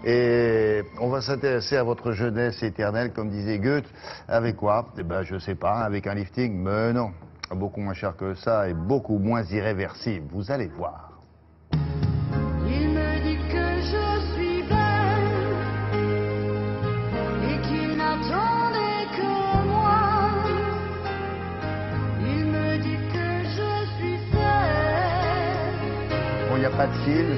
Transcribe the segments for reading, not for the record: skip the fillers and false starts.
Et on va s'intéresser à votre jeunesse éternelle, comme disait Goethe. Avec quoi? Eh ben, je sais pas, avec un lifting, mais non. Beaucoup moins cher que ça et beaucoup moins irréversible. Vous allez voir. Il me dit que je suis belle et qu'il n'attendait que moi. Il me dit que je suis seule. Bon, il n'y a pas de fil,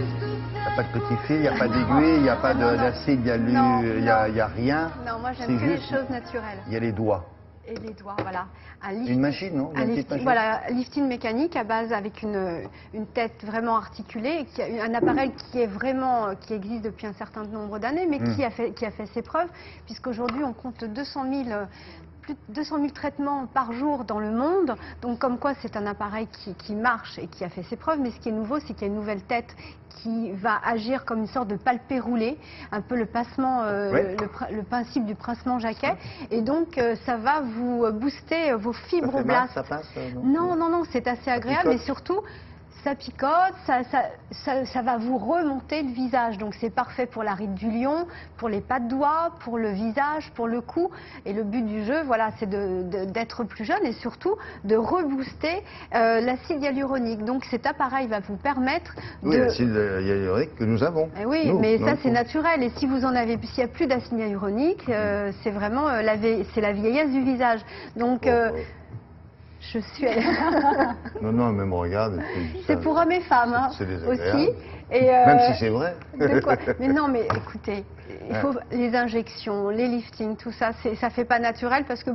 il n'y a pas de petit fil, il n'y a pas d'aiguille, il n'y a pas d'acide, il n'y a rien. Non, moi j'aime que les juste, choses naturelles. il y a les doigts. Et les doigts, voilà. Une machine, non? Une petite machine. Voilà, lifting mécanique à base avec une tête vraiment articulée, un appareil qui existe depuis un certain nombre d'années, mais qui a fait ses preuves, puisqu'aujourd'hui on compte plus de 200 000 traitements par jour dans le monde, donc comme quoi c'est un appareil qui marche et qui a fait ses preuves, mais ce qui est nouveau, c'est qu'il y a une nouvelle tête qui va agir comme une sorte de palpé roulé, un peu le passement, le principe du pincement jaquet, et donc ça va vous booster vos fibroblastes. Ça passe, non, c'est assez agréable, mais surtout ça picote, ça va vous remonter le visage. Donc c'est parfait pour la ride du lion, pour les pas de doigts, pour le visage, pour le cou. Et le but du jeu, voilà, c'est d'être plus jeune et surtout de rebooster l'acide hyaluronique. Donc cet appareil va vous permettre de... Oui, l'acide hyaluronique que nous avons. Et oui, mais ça c'est naturel. Et si vous en avez, s'il n'y a plus d'acide hyaluronique, c'est vraiment la vieillesse du visage. Donc... je suis allée... Non, mais me regarde. C'est pour hommes et femmes hein, aussi. Et même si c'est vrai. Mais non, mais écoutez, il faut les injections, les liftings, tout ça, ça fait pas naturel parce que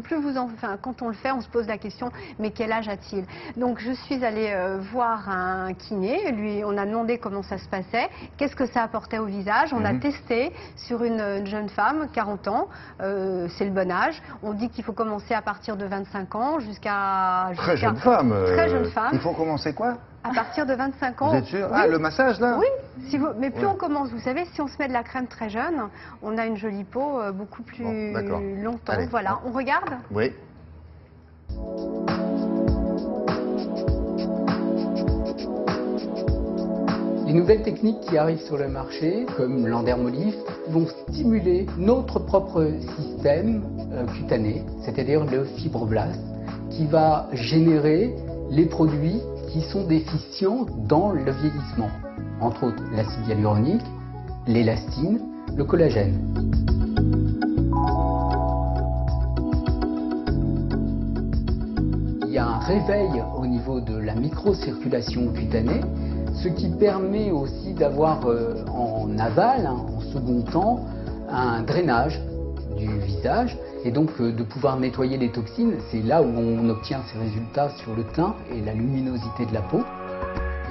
quand on le fait, on se pose la question, mais quel âge a-t-il? Donc je suis allée voir un kiné, lui, on a demandé comment ça se passait, qu'est-ce que ça apportait au visage, on a testé sur une jeune femme, 40 ans, c'est le bon âge, on dit qu'il faut commencer à partir de 25 ans jusqu'à... Très jeune femme. Très jeune femme. Il faut commencer quoi? À partir de 25 ans. Vous êtes sûr? Oui. Ah, le massage, là? Oui, mais plus on commence, vous savez, si on se met de la crème très jeune, on a une jolie peau beaucoup plus longtemps. Allez. Voilà, on regarde? Oui. Les nouvelles techniques qui arrivent sur le marché, comme l'endermolift, vont stimuler notre propre système cutané, c'est-à-dire le fibroblast, qui va générer les produits qui sont déficients dans le vieillissement, entre autres l'acide hyaluronique, l'élastine, le collagène. Il y a un réveil au niveau de la microcirculation cutanée, ce qui permet aussi d'avoir en aval, en second temps, un drainage du visage et donc de pouvoir nettoyer les toxines. C'est là où on obtient ces résultats sur le teint et la luminosité de la peau.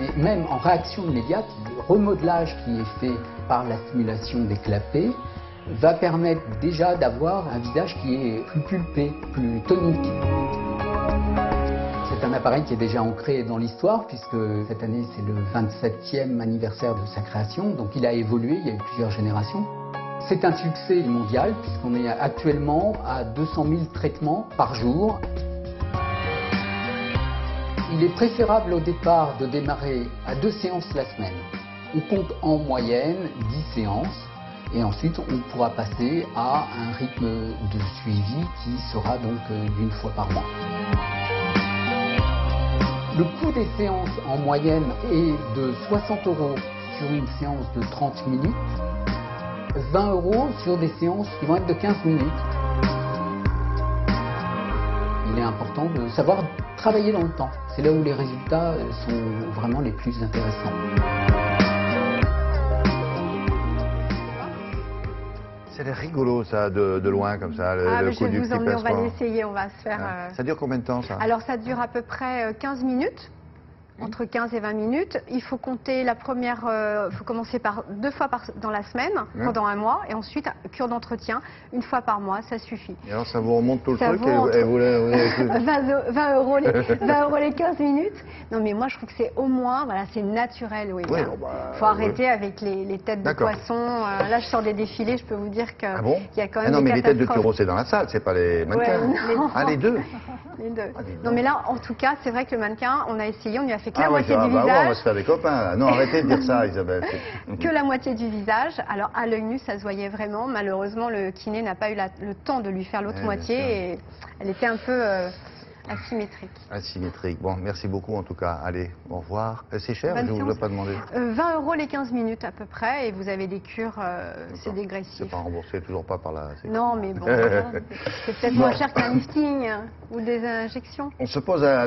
Et même en réaction immédiate, le remodelage qui est fait par la stimulation des clapets va permettre déjà d'avoir un visage qui est plus pulpé, plus tonique. C'est un appareil qui est déjà ancré dans l'histoire puisque cette année c'est le 27e anniversaire de sa création, donc il a évolué, il y a eu plusieurs générations. C'est un succès mondial puisqu'on est actuellement à 200 000 traitements par jour. Il est préférable au départ de démarrer à 2 séances la semaine. On compte en moyenne 10 séances et ensuite on pourra passer à un rythme de suivi qui sera donc d'une fois par mois. Le coût des séances en moyenne est de 60 € sur une séance de 30 minutes. 20 € sur des séances qui vont être de 15 minutes. Il est important de savoir travailler dans le temps. C'est là où les résultats sont vraiment les plus intéressants. C'est rigolo ça, de loin comme ça, le coup du petit on va pincement. l'essayer, on va se faire... Ça dure combien de temps ça? Alors ça dure à peu près 15 minutes. Entre 15 et 20 minutes. Il faut compter la première, faut commencer par 2 fois dans la semaine, pendant un mois, et ensuite cure d'entretien, 1 fois par mois, ça suffit. Et alors ça vous remonte tout le ça truc vous et vous 20 € les 15 minutes. Non mais moi je trouve que c'est au moins, voilà, c'est naturel, oui. Oui, faut arrêter avec les têtes de poisson. Là je sors des défilés, je peux vous dire qu'il y a quand même non, des mais les têtes de catastrophes. taureau c'est dans la salle, c'est pas les mannequins. Ouais, Ah, les deux? les deux. Ah, dis donc. Non, mais là, en tout cas, c'est vrai que le mannequin, on a essayé, on lui a fait que la Ah ouais, moitié du bah ouais, on va visage. se faire des copains. Non, arrêtez de dire ça, Isabelle. Que la moitié du visage. Alors à l'œil nu, ça se voyait vraiment. Malheureusement, le kiné n'a pas eu le temps de lui faire l'autre Ouais, moitié bien sûr. et elle était un peu asymétrique. Asymétrique. Bon, merci beaucoup en tout cas. Allez, au revoir. C'est cher, Bonne je ne vous séance. ai pas demandé. 20 € les 15 minutes à peu près et vous avez des cures, c'est dégressif. C'est pas remboursé, toujours pas par la Sécu. Non, mais bon, voilà. C'est peut-être moins cher qu'un lifting ou des injections. On se pose à